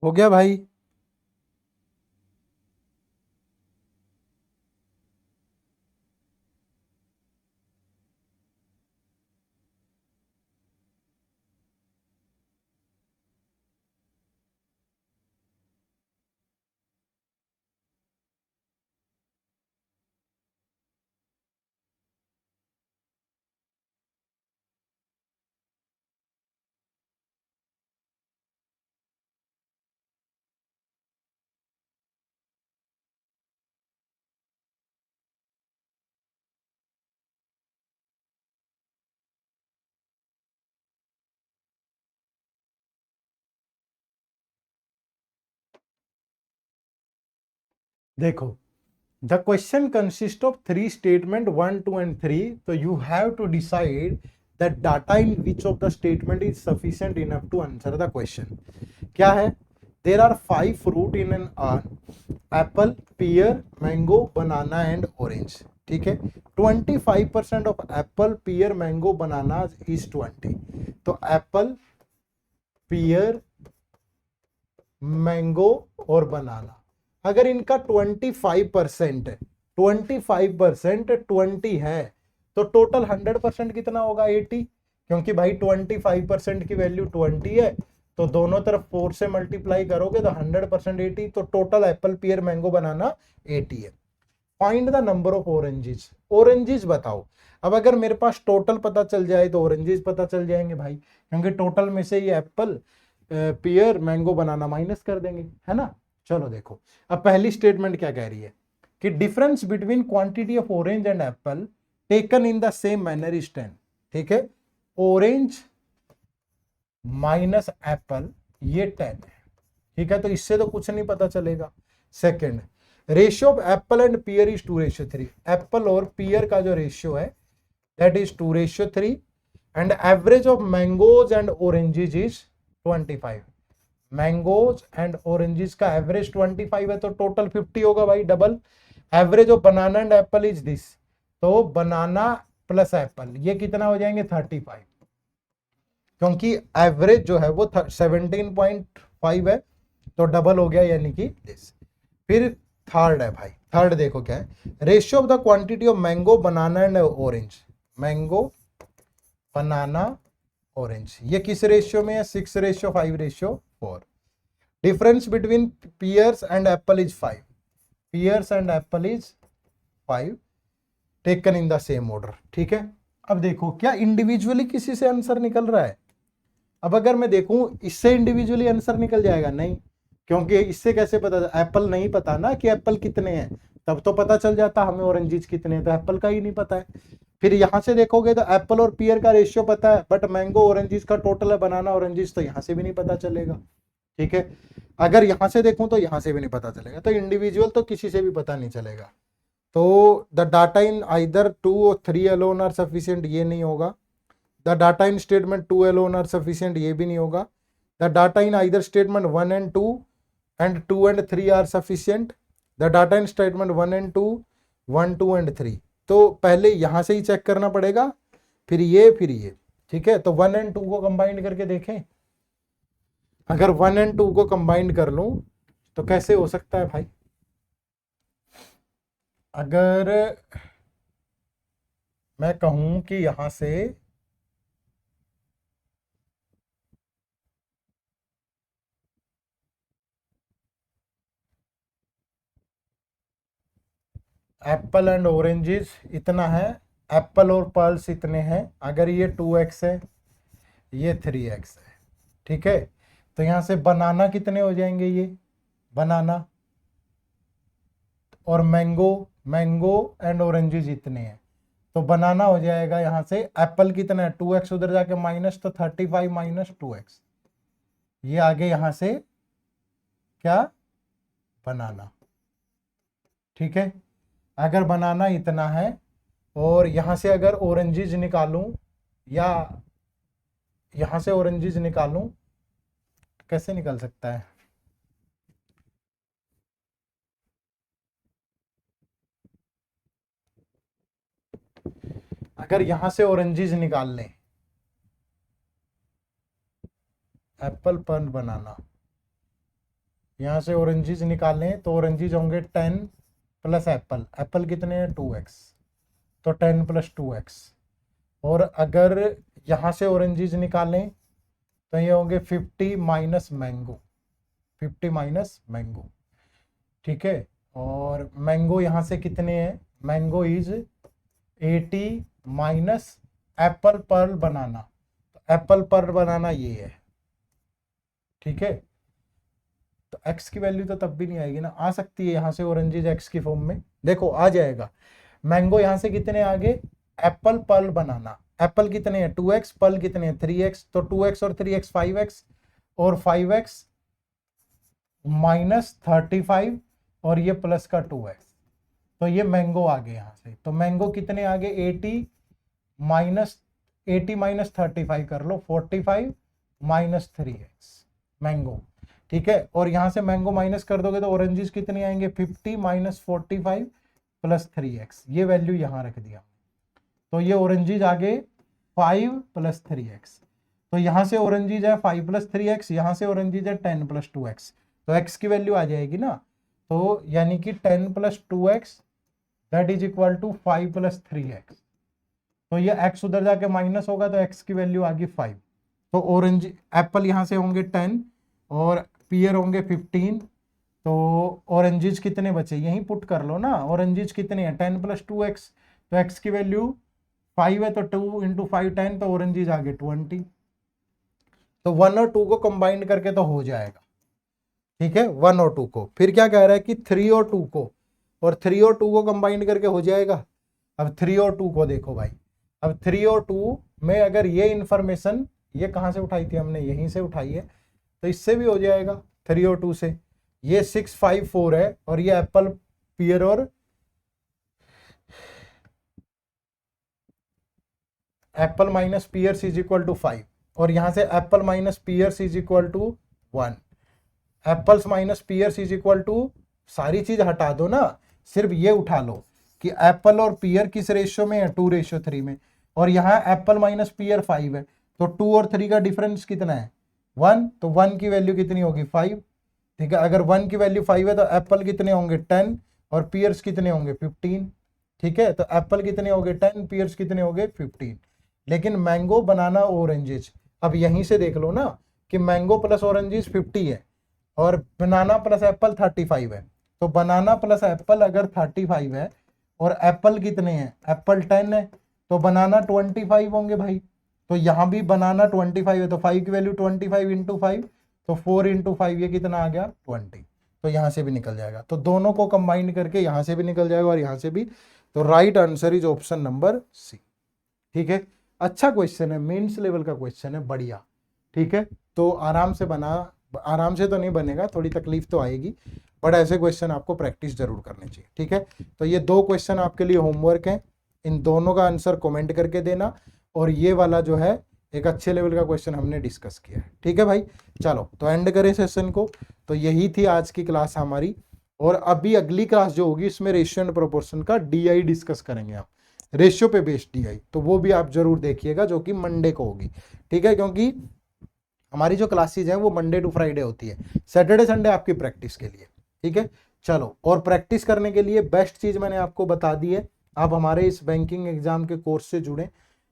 Speaker 1: हो गया भाई। देखो, the question consists of three statement 1, 2 and 3. So you have to decide that data in which of the statement is sufficient enough to answer the question. क्या है? There are 5 fruit in an apple, pear, mango, banana and orange. ठीक है, 25% of apple, pear, mango, banana is 20. तो apple, pear, मैंगो और बनाना, अगर इनका 25% है, 25% 20 है, तो टोटल 100% कितना होगा? 80। क्योंकि भाई 25% की वैल्यू 20 है, तो दोनों तरफ 4 से मल्टीप्लाई करोगे तो 100% 80, तो टोटल एप्पल, पियर, मैंगो, बनाना 80 है। Find the number of oranges. Oranges बताओ। अब अगर मेरे पास टोटल पता चल जाए तो ऑरेंजेस पता चल जाएंगे भाई, क्योंकि टोटल में से ये एप्पल, पियर, मैंगो, बनाना माइनस कर देंगे, है ना। चलो देखो, अब पहली स्टेटमेंट क्या कह रही है कि difference between quantity of orange and Apple taken in the same manner is 10। ठीक है, ऑरेंज माइनस एप्पल ये 10 है। ठीक है, तो इससे तो कुछ नहीं पता चलेगा। Second, ratio of apple and pear is 2:3। Apple और पियर का जो रेशियो है that is 2:3। And average of mangoes and oranges is 25। Mangoes and oranges का एवरेज 25 है, तो टोटल 50 होगा भाई, डबल। Average of banana and apple is this, तो बनाना प्लस एप्पल ये कितना हो जाएंगे? 35। क्योंकि एवरेज जो है वो 17.5 है, तो डबल हो गया, यानी कि दिस। फिर थर्ड है भाई, थर्ड देखो क्या है, ratio of the quantity of mango, banana and orange. Mango, banana, orange ये किस रेशियो में है? 6:5:4। Difference between pears and apple is 5। Pears and apple is 5 taken in the same order. ठीक है, अब देखो क्या इंडिविजुअली किसी से आंसर निकल रहा है? अब अगर मैं देखूं इससे इंडिविजुअली आंसर निकल जाएगा? नहीं, क्योंकि इससे कैसे पता? एप्पल नहीं पता ना कि एप्पल कितने हैं, तब तो पता चल जाता हमें ऑरेंजेस कितने हैं, तो एप्पल का ही नहीं पता है। फिर यहां से देखोगे तो एप्पल और पियर का रेशियो पता है, बट मैंगो ऑरेंजेस का टोटल है, बनाना ऑरेंजेस, तो यहां से भी नहीं पता चलेगा। ठीक है, अगर यहां से देखूं तो यहां से भी नहीं पता चलेगा, तो इंडिविजुअल तो किसी से भी पता नहीं चलेगा। तो द डाटा इन आइदर 2 और 3 अलोन आर सफिशिएंट, ये नहीं होगा। The data in statement 2 alone are sufficient, ये भी नहीं होगा। The data in either statement 1 and 2 and 2 and 3 are sufficient. The data in statement 1 and 2, 1, 2 and 3। तो पहले यहां से ही चेक करना पड़ेगा, फिर ये, फिर ये। ठीक है, तो 1 and 2 को कंबाइन करके देखें। अगर 1 and 2 को कंबाइन कर लूं तो कैसे हो सकता है भाई? अगर मैं कहूं कि यहां से एप्पल एंड ऑरेंजेस इतना है, एप्पल और पर्ल्स इतने हैं, अगर ये 2x है, ये 3x है। ठीक है, तो यहां से बनाना कितने हो जाएंगे? ये बनाना और मैंगो, मैंगो एंड ऑरेंजेस इतने हैं, तो बनाना हो जाएगा यहां से। एप्पल कितना है? 2x, उधर जाके माइनस, तो 35 माइनस 2x, ये आगे यहां से क्या? बनाना। ठीक है, अगर बनाना इतना है और यहां से अगर ऑरेंजेस निकालूं या यहां से ऑरेंजेस निकालूं, कैसे निकल सकता है? अगर यहां से ऑरेंजेस निकाल लें, एप्पल पर बनाना, यहाँ से ऑरेंजेस निकालें तो ऑरेंजेस होंगे 10 प्लस एप्पल, एप्पल कितने हैं 2x, तो 10 प्लस 2x। और अगर यहाँ से ऑरेंजेस निकालें तो ये होंगे 50 माइनस मैंगो, 50 माइनस मैंगो, ठीक है। और मैंगो यहाँ से कितने हैं, मैंगो इज 80 माइनस एप्पल पर बनाना, तो एप्पल पर बनाना ये है, ठीक है। तो x की वैल्यू तो तब भी नहीं आएगी ना, आ सकती है यहाँ से ऑरेंजेस x की फॉर्म में, देखो आ जाएगा। मैंगो यहाँ से कितने आ गए, एप्पल पर्ल बनाना, एप्पल कितने हैं 2x, पर्ल कितने हैं 3x, तो 2x और 3x 5x, और 5x माइनस 35 और ये प्लस का 2x, तो ये मैंगो आ गए यहाँ से। तो मैंगो कितने आ गए 80 माइनस 35 कर लो, 45 माइनस 3x मैंगो, ठीक है। और यहाँ से मैंगो माइनस कर दोगे तो ऑरेंजेस कितने आएंगे 50 माइनस 45 प्लस 3x, ये वैल्यू यहाँ रख दिया। तो ये ऑरेंजेस आ गए 5 प्लस 3x, तो यहाँ से ऑरेंजेस है 5 प्लस 3x, यहाँ से ऑरेंजेस है 10 प्लस 2x, तो x की वैल्यू आ जाएगी ना, तो यानी कि 10 plus 2x that is equal to 5 plus 3x, तो ये x उधर जाके माइनस होगा तो x की वैल्यू आ गई 5। तो ऑरेंज एप्पल यहाँ से होंगे 10 और पियर होंगे 15, तो ऑरेंजेस कितने बचे यहीं पुट कर लो ना, ऑरेंजेस कितने हैं 10 प्लस 2x, तो x की वैल्यू 5 है, तो 2 इंटू 5 10, तो ऑरेंजेस आ गए 20। तो 1 और 2 को कंबाइन करके तो हो जाएगा, ठीक है, 1 और 2 को। फिर क्या कह रहा है कि 3 और 2 को, और 3 और 2 को कंबाइन करके हो जाएगा। अब 3 और 2 को देखो भाई, अब 3 और 2 में अगर ये इंफॉर्मेशन, ये कहाँ से उठाई थी हमने, यहीं से उठाई है, तो इससे भी हो जाएगा 3 और 2 से। ये 6 5 4 है, और ये एप्पल पियर और apple minus pears is equal to 5, और यहां से apple minus pears is equal to 1, apples minus pears is equal to, सारी चीज हटा दो ना, सिर्फ ये उठा लो कि एप्पल और पियर किस रेशियो में है 2:3 में, और यहाँ एप्पल माइनस पियर 5 है, तो 2 और 3 का डिफरेंस कितना है 1, तो 1 की वैल्यू कितनी होगी 5, ठीक है। अगर 1 की वैल्यू 5 है तो एप्पल कितने होंगे 10 और पियर्स कितने होंगे 15, ठीक है। तो एप्पल कितने हो गए 10, पियर्स कितने हो गए 15। लेकिन मैंगो बनाना ऑरेंजेस, अब यहीं से देख लो ना कि मैंगो प्लस ऑरेंजेस 50 है और बनाना प्लस एप्पल 35 है, तो बनाना प्लस एप्पल अगर 35 है और एप्पल कितने हैं, एप्पल 10 है, तो बनाना 25 होंगे भाई। तो यहाँ भी बनाना 25 है, तो 5 की वैल्यू 25 इंटू 5, तो 4 इंटू 5 ये कितना आ गया 20, तो यहाँ से भी निकल जाएगा। तो दोनों को कंबाइन करके यहाँ से भी निकल जाएगा और यहाँ से भी, तो right answer is option number C, ठीक है। अच्छा क्वेश्चन है, मेंस लेवल का क्वेश्चन है, बढ़िया, ठीक है। तो आराम से बना, आराम से तो नहीं बनेगा, थोड़ी तकलीफ तो आएगी, बट ऐसे क्वेश्चन आपको प्रैक्टिस जरूर करने चाहिए, ठीक है। तो ये 2 क्वेश्चन आपके लिए होमवर्क है, इन दोनों का आंसर कमेंट करके देना, और ये वाला जो है एक अच्छे लेवल का क्वेश्चन हमने डिस्कस किया है, ठीक है भाई। चलो तो एंड करें सेशन को। तो यही थी आज की क्लास हमारी, और अभी अगली क्लास जो होगी इसमें रेशियो एंड प्रोपोर्शन का DI डिस्कस करेंगे हम, रेशियो पे बेस्ड DI, तो वो भी आप जरूर देखिएगा, जो कि मंडे को होगी, ठीक है। क्योंकि हमारी जो क्लासेज है वो मंडे टू फ्राइडे होती है, सैटरडे संडे आपकी प्रैक्टिस के लिए, ठीक है। चलो, और प्रैक्टिस करने के लिए बेस्ट चीज मैंने आपको बता दी है, आप हमारे इस बैंकिंग एग्जाम के कोर्स से जुड़ें,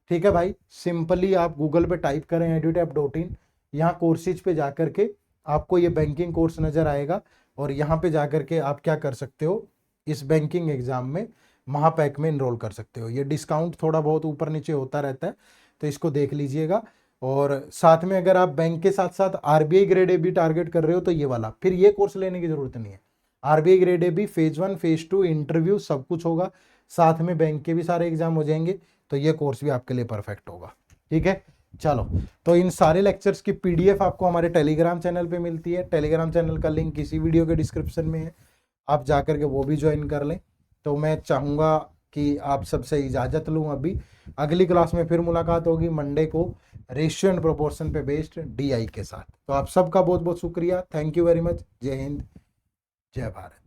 Speaker 1: ठीक है भाई। सिंपली आप गूगल पे टाइप करें edutap.in, यहाँ कोर्सेज पे जाकर के आपको ये बैंकिंग कोर्स नजर आएगा, और यहाँ पे जाकर के आप क्या कर सकते हो, इस बैंकिंग एग्जाम में महापैक में इनरोल कर सकते हो। ये डिस्काउंट थोड़ा बहुत ऊपर नीचे होता रहता है, तो इसको देख लीजिएगा। और साथ में अगर आप बैंक के साथ साथ RBI ग्रेड A भी टारगेट कर रहे हो तो ये वाला, फिर ये कोर्स लेने की जरूरत नहीं है। RBI ग्रेड A भी फेज 1 फेज 2 इंटरव्यू सब कुछ होगा, साथ में बैंक के भी सारे एग्जाम हो जाएंगे, तो ये कोर्स भी आपके लिए परफेक्ट होगा, ठीक है। चलो, तो इन सारे लेक्चर्स की PDF आपको हमारे टेलीग्राम चैनल पे मिलती है, टेलीग्राम चैनल का लिंक इसी वीडियो के डिस्क्रिप्शन में है, आप जाकर के वो भी ज्वाइन कर लें। तो मैं चाहूँगा कि आप सबसे इजाज़त लूँ अभी, अगली क्लास में फिर मुलाकात होगी मंडे को रेशियो एंड प्रोपोर्शन पे बेस्ड DI के साथ। तो आप सबका बहुत बहुत शुक्रिया, थैंक यू वेरी मच, जय हिंद, जय भारत।